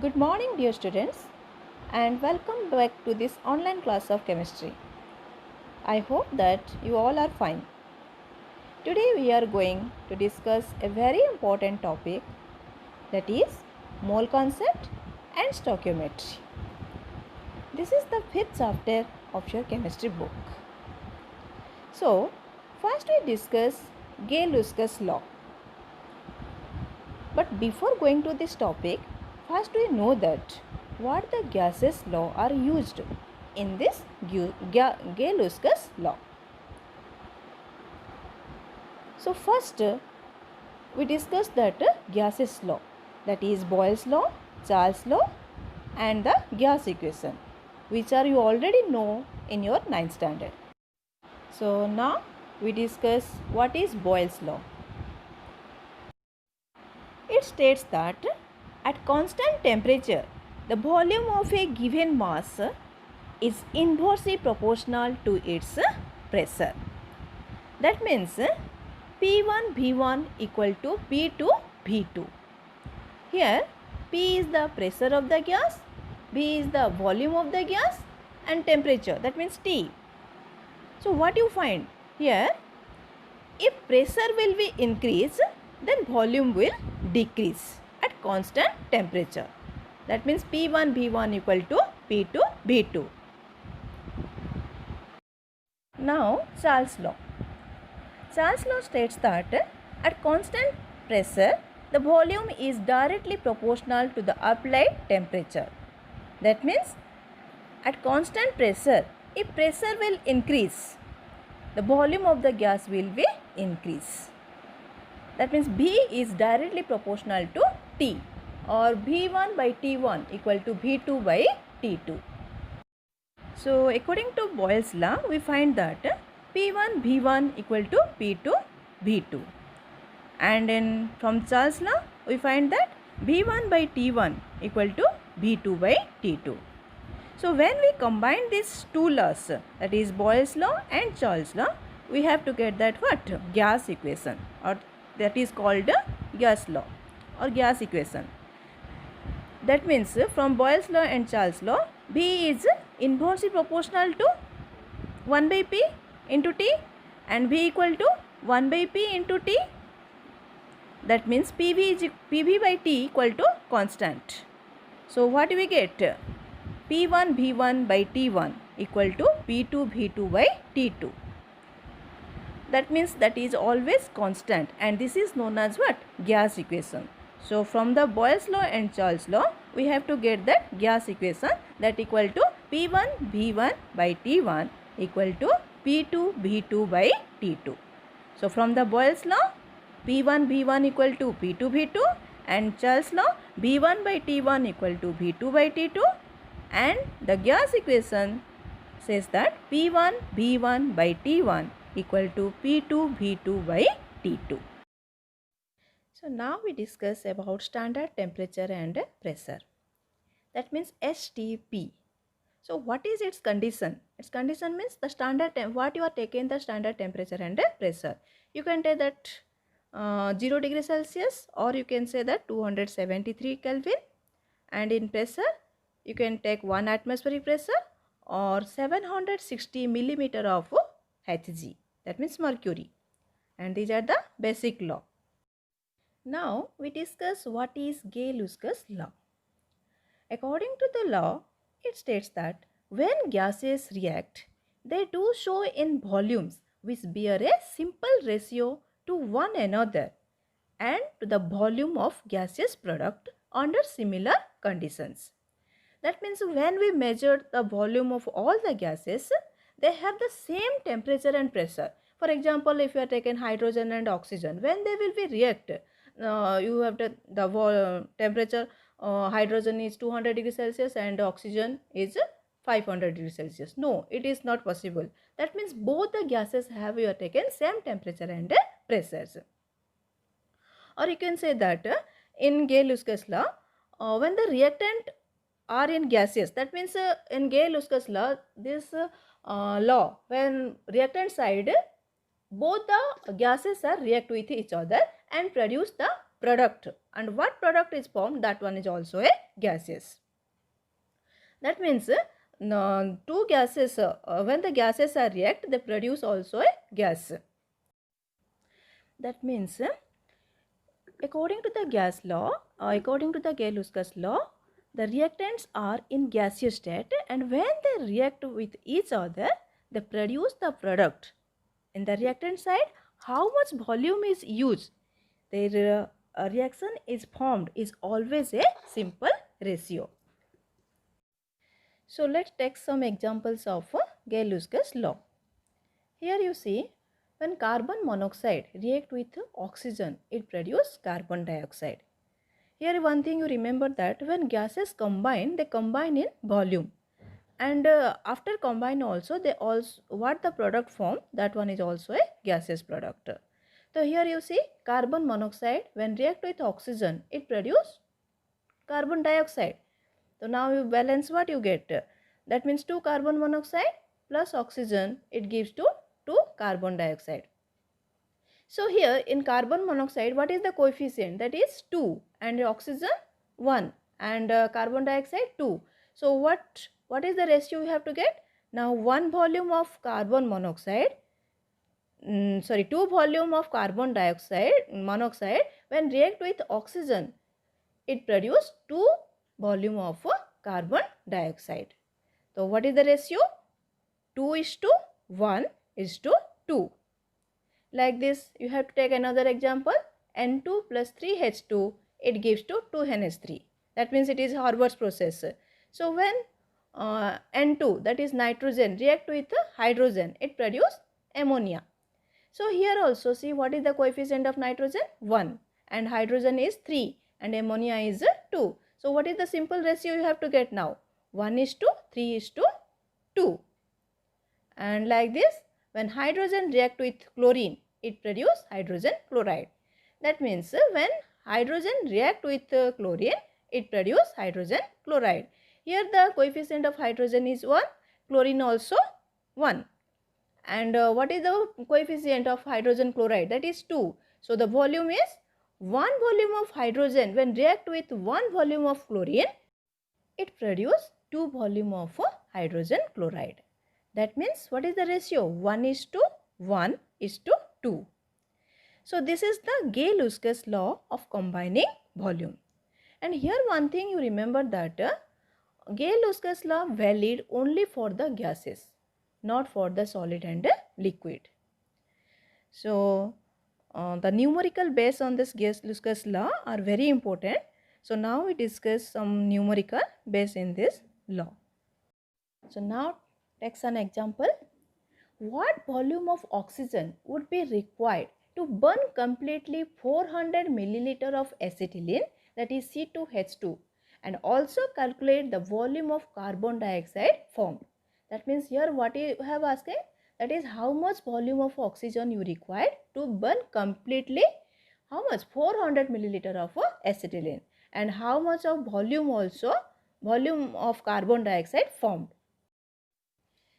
Good morning, dear students, and welcome back to this online class of chemistry. I hope that you all are fine. Today, we are going to discuss a very important topic, that is mole concept and stoichiometry. This is the fifth chapter of your chemistry book. So, first we discuss Gay-Lussac law. But before going to this topic, first we know that what the gases law are used in this Gay-Lussac law. So first we discuss that gases law, that is Boyle's law, Charles law and the gas equation, which are you already know in your 9th standard. So now we discuss what is Boyle's law. It states that at constant temperature, the volume of a given mass is inversely proportional to its pressure. That means P1 V1 equal to P2 V2. Here P is the pressure of the gas, V is the volume of the gas and temperature, that means T. So what you find here, if pressure will be increased, then volume will decrease at constant temperature. That means P1 V1 equal to P2 V2. Now Charles law. Charles law states that at constant pressure, the volume is directly proportional to the applied temperature. That means at constant pressure, if pressure will increase, the volume of the gas will be increase. That means B is directly proportional to T, or V1 by T1 equal to V2 by T2. So according to Boyle's law, we find that P1 V1 equal to P2 V2. And from Charles law, we find that V1 by T1 equal to V2 by T2. So when we combine these two laws, that is Boyle's law and Charles law, we have to get that what? Gas equation, or that is called gas law or gas equation. That means from Boyle's law and Charles law, B is inversely proportional to 1 by P into T and V equal to 1 by P into T. That means PV by T equal to constant. So what do we get? P1 V1 by T1 equal to P2 V2 by T2. That means that is always constant, and this is known as what? Gas equation. So from the Boyle's law and Charles law, we have to get that gas equation, that equal to P1 V1 by T1 equal to P2 V2 by T2. So from the Boyle's law, P1 V1 equal to P2 V2, and Charles law, V1 by T1 equal to V2 by T2, and the gas equation says that P1 V1 by T1 equal to P2 V2 by T2. So now we discuss about standard temperature and pressure. That means STP. So what is its condition? Its condition means the standard what you are taking the standard temperature and pressure. You can take that 0 degree Celsius, or you can say that 273 Kelvin, and in pressure you can take 1 atmospheric pressure or 760 millimeter of Hg, that means mercury, and these are the basic law. Now we discuss what is Gay-Lussac law. According to the law, it states that when gases react, they do show in volumes which bear a simple ratio to one another and to the volume of gaseous product under similar conditions. That means when we measure the volume of all the gases, they have the same temperature and pressure. For example, if you are taking hydrogen and oxygen, when they will be react, you have the temperature, hydrogen is 200 degrees Celsius and oxygen is 500 degrees Celsius. No, it is not possible. That means both the gases have you are taken same temperature and pressures. Or you can say that in Gay-Lussac law, when the reactant are in gaseous, that means in Gay-Lussac law, this law, when reactant side, both the gases are react with each other and produce the product, and what product is formed, that one is also a gaseous. That means two gases, when the gases are react, they produce also a gas. That means according to the gas law, according to the Gay-Lussac law, the reactants are in gaseous state, and when they react with each other, they produce the product. In the reactant side, how much volume is used, their reaction is formed is always a simple ratio. So let's take some examples of Gay-Lussac law. Here you see, when carbon monoxide react with oxygen, it produces carbon dioxide. Here one thing you remember, that when gases combine, they combine in volume, and after combine also, they also what the product form, that one is also a gaseous product. So here you see, carbon monoxide when react with oxygen, it produce carbon dioxide. So now you balance, what you get, that means 2 carbon monoxide plus oxygen, it gives to 2 carbon dioxide. So here in carbon monoxide, what is the coefficient, that is 2, and oxygen 1, and carbon dioxide 2. So what is the ratio you have to get? Now 1 volume of carbon monoxide, 2 volume of carbon dioxide monoxide when react with oxygen, it produce 2 volume of carbon dioxide. So what is the ratio? 2:1:2. Like this, you have to take another example. N2 plus 3H2, it gives to 2NH3. That means it is Haber's process. So when N2, that is nitrogen, react with hydrogen, it produces ammonia. So here also see, what is the coefficient of nitrogen? 1, and hydrogen is 3, and ammonia is 2. So what is the simple ratio you have to get now? 1:3:2. And like this, when hydrogen react with chlorine, it produces hydrogen chloride. That means when hydrogen react with chlorine, it produces hydrogen chloride. Here the coefficient of hydrogen is 1, chlorine also 1. And what is the coefficient of hydrogen chloride? That is 2. So the volume is 1 volume of hydrogen when react with 1 volume of chlorine, it produces 2 volume of hydrogen chloride. That means what is the ratio? 1:1:2. So this is the Gay-Lussac law of combining volume. And here one thing you remember, that Gay-Lussac law valid only for the gases, not for the solid and liquid. So the numerical base on this Gay-Lussac law are very important. So now we discuss some numerical base in this law. So now take an example. What volume of oxygen would be required to burn completely 400 milliliter of acetylene, that is C2H2, and also calculate the volume of carbon dioxide formed? That means here what you have asked, that is how much volume of oxygen you required to burn completely, how much, 400 milliliter of acetylene, and how much of volume of carbon dioxide formed.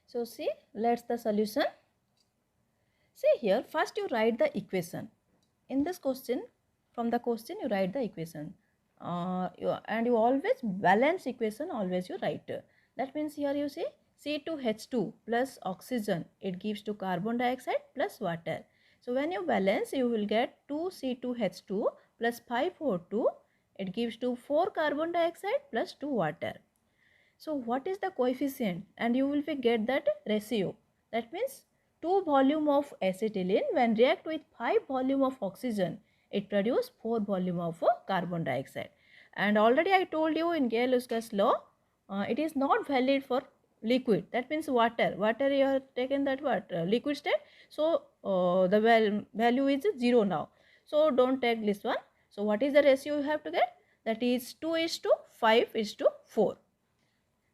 So see, let's the solution. See here, first you write the equation. In this question, from the question you write the equation. You always balance equation, always you write. That means here you see C2H2 plus oxygen, it gives to carbon dioxide plus water. So when you balance, you will get 2C2H2 plus 5O2, it gives to 4 carbon dioxide plus 2 water. So what is the coefficient? And you will get that ratio. That means 2 volume of acetylene when react with 5 volume of oxygen, it produces 4 volume of carbon dioxide. And already I told you in Gay-Lussac law, it is not valid for liquid. That means water. Water you have taken that what? Liquid state. So the value is 0 now. So don't take this one. So what is the ratio you have to get? That is 2:5:4.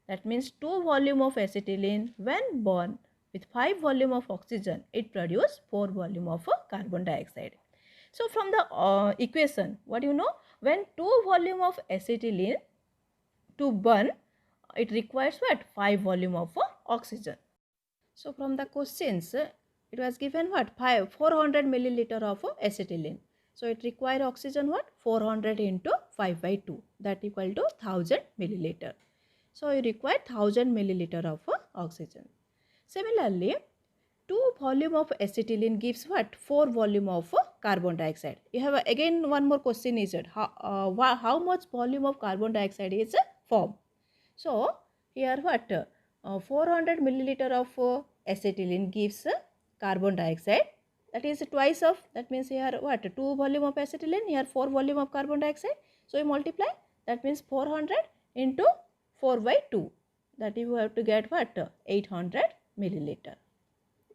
That means 2 volume of acetylene when burned with 5 volume of oxygen, it produces 4 volume of carbon dioxide. So from the equation, what you know, when 2 volume of acetylene to burn, it requires what? 5 volume of oxygen. So from the questions, it was given what? 400 milliliter of acetylene. So it require oxygen what? 400 into 5 by 2, that equal to 1000 milliliter. So you require 1000 milliliter of oxygen. Similarly, 2 volume of acetylene gives what? 4 volume of carbon dioxide. You have again one more question is it how much volume of carbon dioxide is formed? So here what? 400 milliliter of acetylene gives carbon dioxide, that is twice of, that means here what? 2 volume of acetylene, here 4 volume of carbon dioxide. So you multiply, that means 400 into 4 by 2, that you have to get what? 800 milliliter.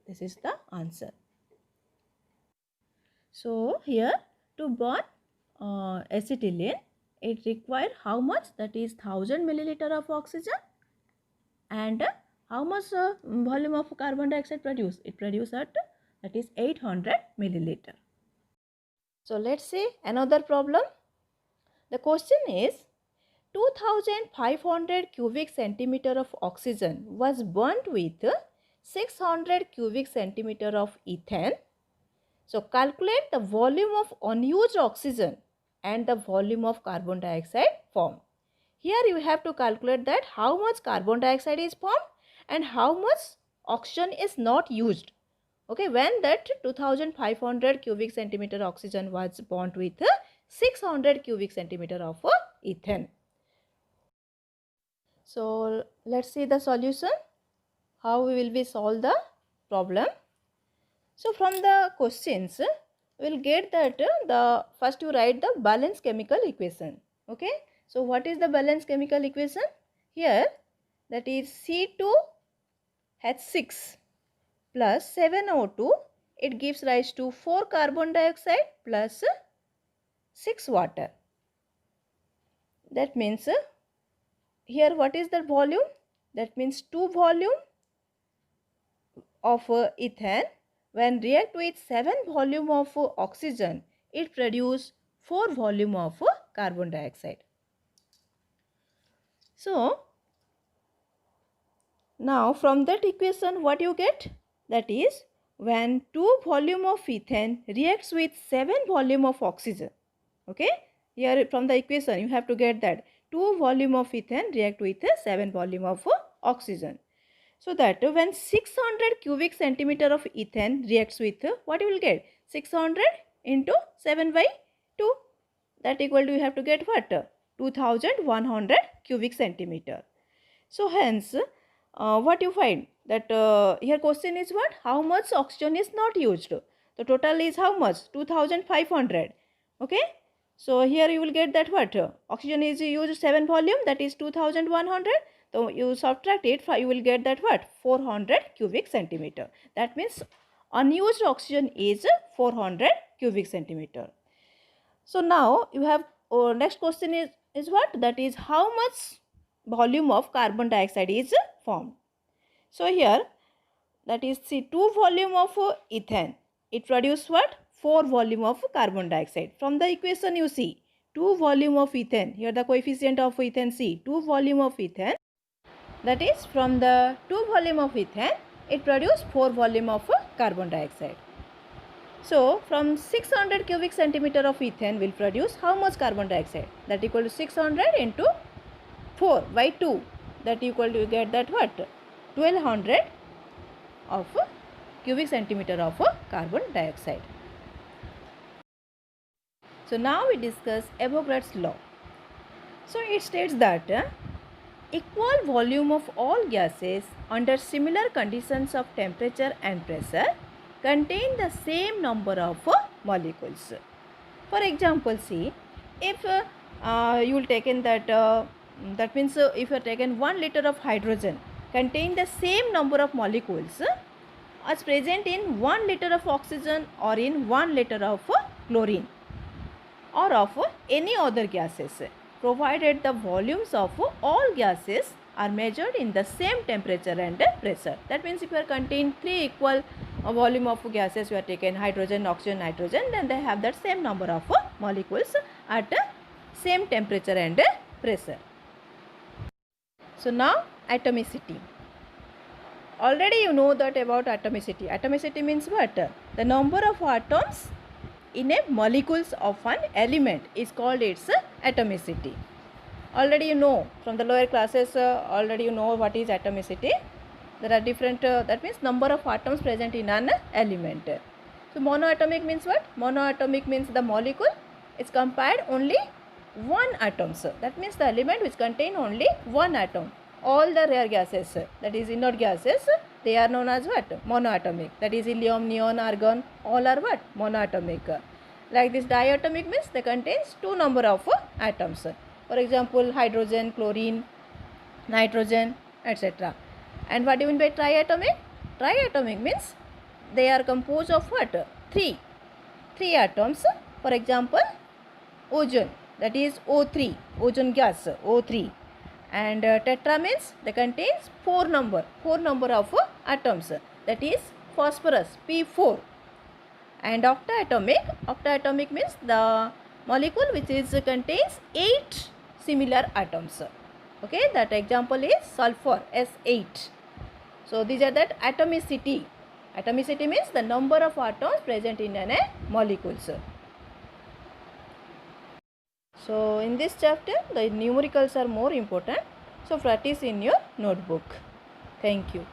This is the answer. So here to burn acetylene, it require how much? That is 1000 milliliter of oxygen, and how much volume of carbon dioxide produce? It produce at, that is 800 milliliter. So let's see another problem. The question is 2500 cubic centimeter of oxygen was burnt with 600 cubic centimeter of ethane. So calculate the volume of unused oxygen and the volume of carbon dioxide formed. Here you have to calculate that how much carbon dioxide is formed and how much oxygen is not used. Okay, when that 2500 cubic centimeter oxygen was burnt with 600 cubic centimeter of ethane. So let's see the solution, how we will be solve the problem. So from the questions we will get that the first you write the balanced chemical equation. Okay, so what is the balanced chemical equation? Here that is C2H6 plus 7O2, it gives rise to 4 carbon dioxide plus 6 water. That means here what is the volume? That means 2 volume of ethane when react with 7 volume of oxygen, it produce 4 volume of carbon dioxide. So now from that equation what you get? That is when 2 volume of ethane reacts with 7 volume of oxygen. Okay, here from the equation you have to get that 2 volume of ethane react with 7 volume of oxygen. So that when 600 cubic centimeter of ethane reacts with what you will get? 600 into 7 by 2, that equal to you have to get what? 2100 cubic centimeter. So hence what you find that here question is what? How much oxygen is not used? The total is how much? 2500. Okay. So here you will get that what? Oxygen is used 7 volume, that is 2100. So you subtract it, you will get that what? 400 cubic centimeter. That means unused oxygen is 400 cubic centimeter. So now you have next question is what? That is how much volume of carbon dioxide is formed. So here that is see 2 volume of ethane, it produce what? 4 volume of carbon dioxide. From the equation you see 2 volume of ethane, here the coefficient of ethane C, 2 volume of ethane, that is from the 2 volume of ethane it produce 4 volume of carbon dioxide. So from 600 cubic centimeter of ethane will produce how much carbon dioxide? That equal to 600 into 4 by 2, that equal to you get that what? 1200 of cubic centimeter of carbon dioxide. So now we discuss Avogadro's law. So it states that equal volume of all gases under similar conditions of temperature and pressure contain the same number of molecules. For example, see if you will taken that that means if you are taken 1 liter of hydrogen contain the same number of molecules as present in 1 liter of oxygen or in 1 liter of chlorine or of any other gases, provided the volumes of all gases are measured in the same temperature and pressure. That means if you are contain 3 equal volume of gases, you are taken hydrogen, oxygen, nitrogen, then they have that same number of molecules at same temperature and pressure. So now atomicity. Already you know that about atomicity. Atomicity means what? The number of atoms in a molecules of an element is called its atomicity. Already you know from the lower classes, already you know what is atomicity. There are different, that means number of atoms present in an element. So monoatomic means what? Monoatomic means the molecule is compared only one atom. So that means the element which contain only one atom. All the rare gases, that is inert gases, they are known as what? Monoatomic. That is helium, neon, argon, all are what? Monoatomic. Like this diatomic means they contains two number of atoms. For example, hydrogen, chlorine, nitrogen, etc. And what do you mean by triatomic? Triatomic means they are composed of what? Three atoms. For example, ozone, that is O3, ozone gas, O3. And tetra means they contains four number of atoms, that is phosphorus, P4. And octaatomic means the molecule which is contains 8 similar atoms. Okay, that example is sulfur, S8. So these are that atomicity. Atomicity means the number of atoms present in a molecule. So in this chapter the numericals are more important. So practice in your notebook. Thank you.